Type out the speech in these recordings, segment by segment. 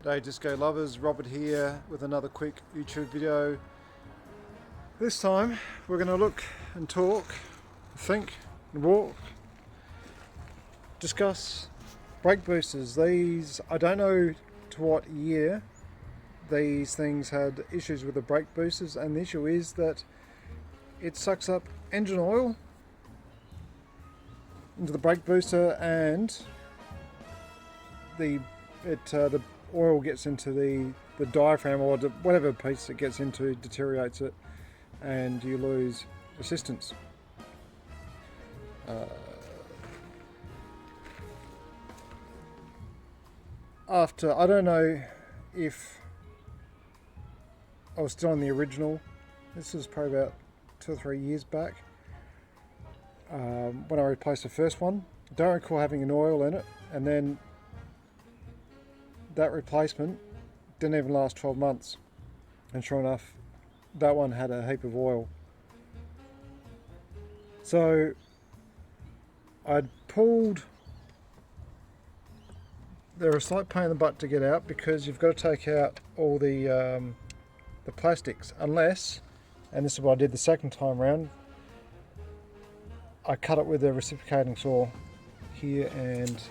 G'day disco lovers, Robert here with another quick YouTube video. This time we're going to look and talk, think and walk, discuss brake boosters. These, I don't know to what year these things had issues with the brake boosters, and the issue is that it sucks up engine oil into the brake booster, and the oil gets into the diaphragm, or whatever piece it gets into deteriorates it, and you lose resistance. After, I don't know if I was still on the original, this was probably about 2 or 3 years back, when I replaced the first one. I don't recall having an oil in it, and then that replacement didn't even last 12 months, and sure enough that one had a heap of oil. So I'd pulled, they're a slight pain in the butt to get out because you've got to take out all the plastics, unless, and this is what I did the second time round, I cut it with a reciprocating saw here and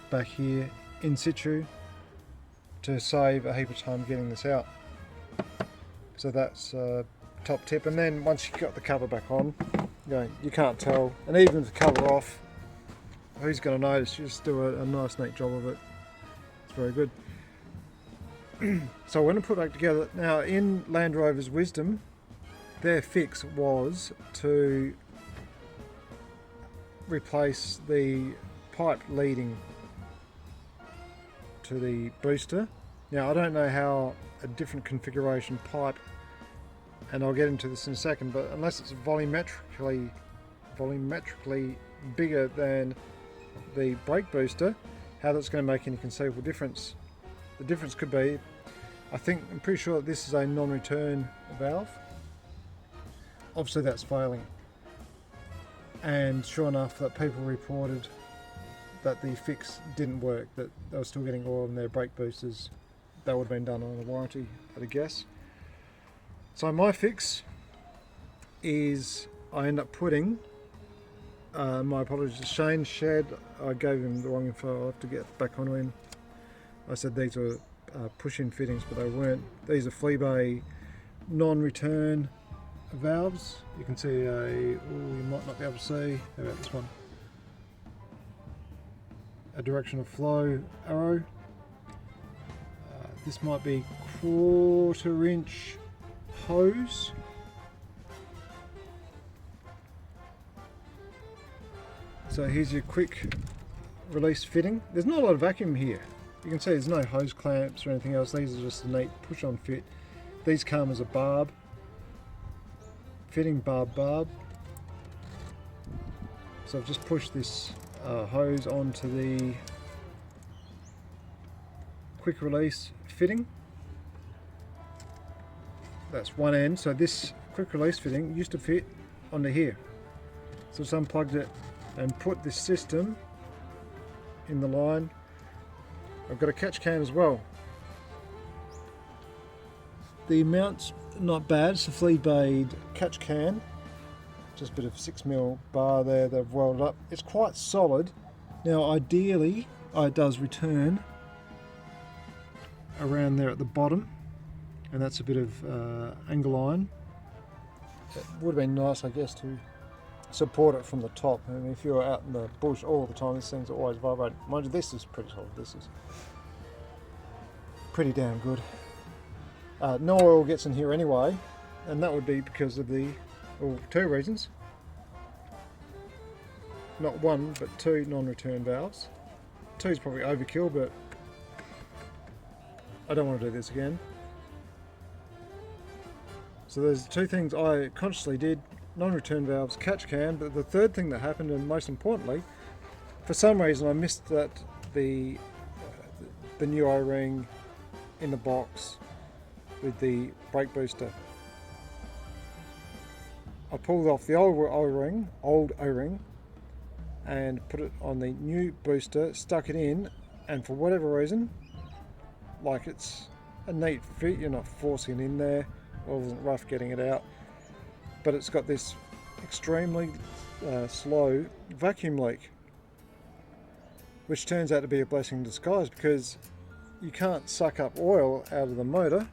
back here in situ to save a heap of time getting this out. So that's top tip. And then once you've got the cover back on, you can't tell, and even with the cover off, who's going to notice? You just do a nice neat job of it. It's very good. So I'm going to put it back together. Now, in Land Rover's wisdom, their fix was to replace the pipe leading to the booster. Now, I don't know how a different configuration pipe, and I'll get into this in a second, but unless it's volumetrically bigger than the brake booster, how that's going to make any conceivable difference. The difference could be, I'm pretty sure that this is a non-return valve. Obviously that's failing, and sure enough that people reported that the fix didn't work, that they were still getting oil in their brake boosters. That would have been done on a warranty, I'd guess. So my fix is I end up putting, my apologies to Shane Shed, I gave him the wrong info, I'll have to get back onto him. I said these were push-in fittings, but they weren't. These are Fleabay non-return valves. You can see you might not be able to see, how about this one? A directional flow arrow. This might be 1/4 inch hose. So here's your quick release fitting. There's not a lot of vacuum here. You can see there's no hose clamps or anything else. These are just a neat push on fit. These come as a barb, fitting barb. So I've just pushed this hose onto the quick release fitting. That's one end. So this quick release fitting used to fit onto here. So just unplugged it and put this system in the line. I've got a catch can as well. The mount's not bad. It's a Fleabay catch can. Just a bit of 6mm bar there they've welded up. It's quite solid. Now ideally it does return around there at the bottom, and that's a bit of angle iron. It would have been nice, I guess, to support it from the top. I mean, if you're out in the bush all the time, this thing's always vibrating. Mind you, this is pretty solid. This is pretty damn good. No oil gets in here anyway, and that would be because of two reasons. Not one, but two non-return valves. Two is probably overkill, but I don't want to do this again. So there's two things I consciously did: non-return valves, catch can. But the third thing that happened, and most importantly, for some reason I missed that the new O-ring in the box with the brake booster. I pulled off the old O-ring and put it on the new booster, stuck it in, and for whatever reason like it's a neat fit, you're not forcing it in there, or isn't rough getting it out, but it's got this extremely slow vacuum leak, which turns out to be a blessing in disguise, because you can't suck up oil out of the motor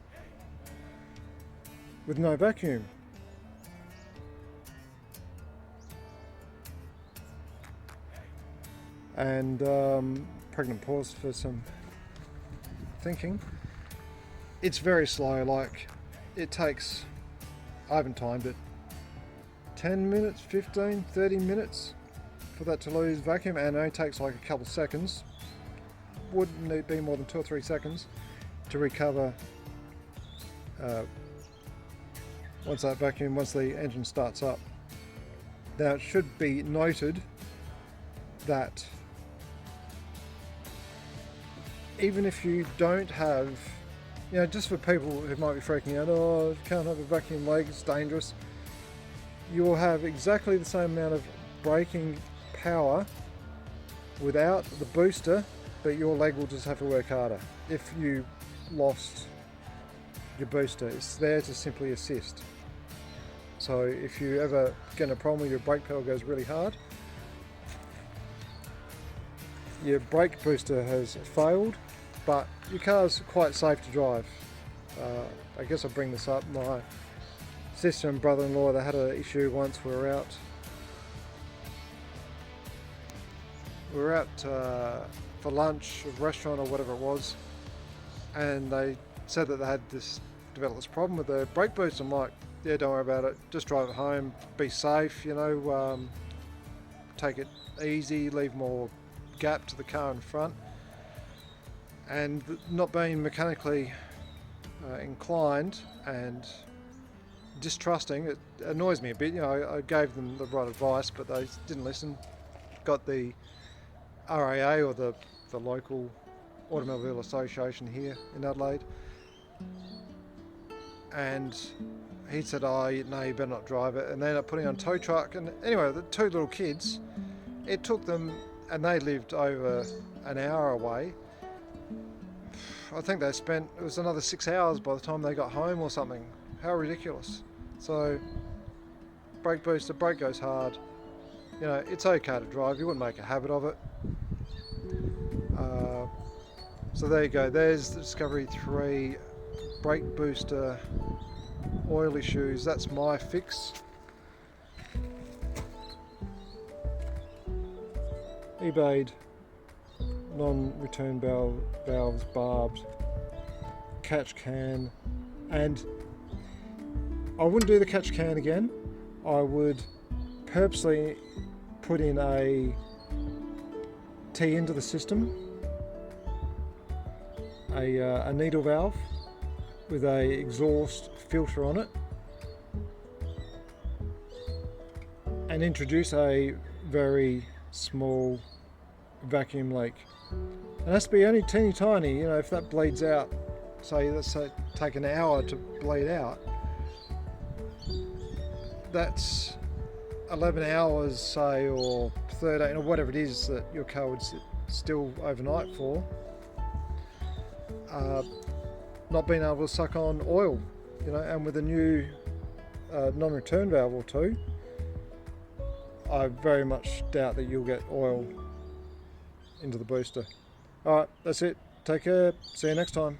with no vacuum. And pregnant pause for some thinking. It's very slow, like it takes, I haven't timed it, 10 minutes, 15, 30 minutes for that to lose vacuum, and it only takes like a couple seconds, wouldn't it be more than 2 or 3 seconds to recover once the engine starts up. Now it should be noted that even if you don't have, just for people who might be freaking out, oh, you can't have a vacuum leak, it's dangerous, you'll have exactly the same amount of braking power without the booster, but your leg will just have to work harder. If you lost your booster, it's there to simply assist. So if you ever get a problem where your brake pedal goes really hard, your brake booster has failed, but your car's quite safe to drive. I guess I'll bring this up. My sister and brother-in-law, they had an issue once. We were out for lunch at a restaurant or whatever it was, and they said that they had developed this problem with the brake boost. I'm like, yeah, don't worry about it, just drive it home, be safe, take it easy, leave more gap to the car in front. And not being mechanically inclined and distrusting, it annoys me a bit. I gave them the right advice, but they didn't listen. Got the RAA, or the local automobile association here in Adelaide, and he said, oh no, you better not drive it, and they ended up putting it on tow truck. And anyway, the 2 little kids, it took them, and they lived over an hour away, I think it was another 6 hours by the time they got home or something. How ridiculous. So brake booster, brake goes hard, it's okay to drive, you wouldn't make a habit of it. So there you go, there's the Discovery 3 brake booster oil issues. That's my fix. eBayed non-return valves, barbed, catch can, and I wouldn't do the catch can again. I would purposely put in a T into the system, a needle valve with a exhaust filter on it, and introduce a very small vacuum leak. And it has to be only teeny tiny. If that bleeds out, say let's take an hour to bleed out, that's 11 hours, say, or 13, or whatever it is that your car would sit still overnight for, not being able to suck on oil, and with a new non-return valve or two, I very much doubt that you'll get oil into the booster. Alright, that's it. Take care. See you next time.